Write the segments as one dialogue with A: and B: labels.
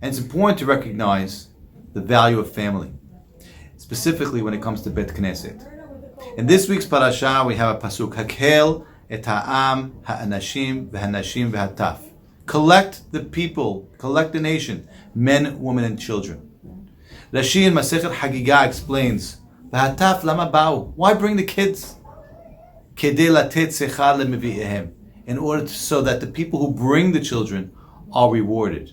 A: And it's important to recognize the value of family, specifically when it comes to Bet Knesset. In this week's parasha, we have a pasuk, Hakel et ha'am ha'anashim v'hanashim v'hataf. Collect the people, collect the nation, men, women, and children. Rashi in Masechet Hagigah explains, V'hataf lama ba'u. Why bring the kids? Kedei latet sechar lemevi'ehem. In order so that the people who bring the children are rewarded.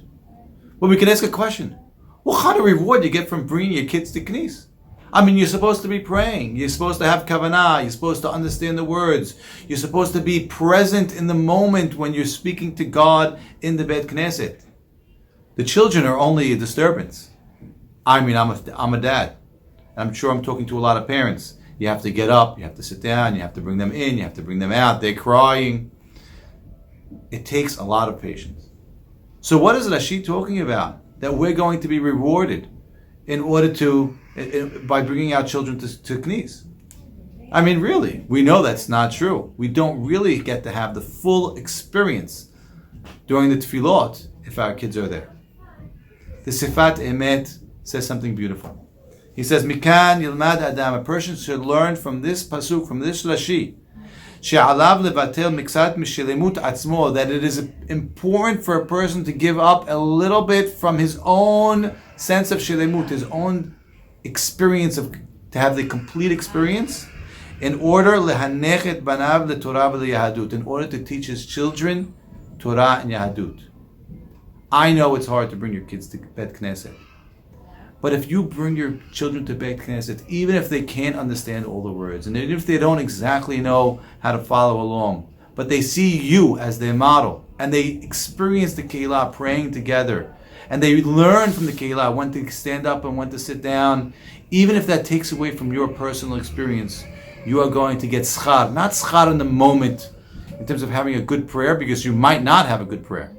A: But we can ask a question. What kind of reward do you get from bringing your kids to Knis? I mean, you're supposed to be praying. You're supposed to have kavanah. You're supposed to understand the words. You're supposed to be present in the moment when you're speaking to God in the Bet Knesset. The children are only a disturbance. I mean, I'm a dad. And I'm sure I'm talking to a lot of parents. You have to get up. You have to sit down. You have to bring them in. You have to bring them out. They're crying. It takes a lot of patience. So what is Rashi talking about? That we're going to be rewarded in order to, by bringing our children to Knis. I mean, really, we know that's not true. We don't really get to have the full experience during the tefillot if our kids are there. The Sifat Emet says something beautiful. He says, Mikan Yilmad Adam, a person should learn from this pasuk, from this Rashi, She'alav levatel miksat mishelemut atzmo, that it is important for a person to give up a little bit from his own sense of shelemut, his own experience to have the complete experience, in order lehanechet banav leTorah v'leyahadut, in order to teach his children Torah and Yahadut. I know it's hard to bring your kids to Bet Knesset, but if you bring your children to Bet Knesset, even if they can't understand all the words, and even if they don't exactly know how to follow along, but they see you as their model, and they experience the Keilah praying together, and they learn from the Keilah when to stand up and when to sit down, even if that takes away from your personal experience, you are going to get schar. Not schar in the moment, in terms of having a good prayer, because you might not have a good prayer,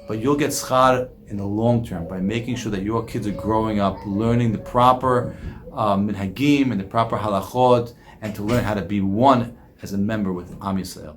A: but you'll get schar in the long term by making sure that your kids are growing up, learning the proper minhagim and the proper halachot, and to learn how to be one as a member with Am Yisrael.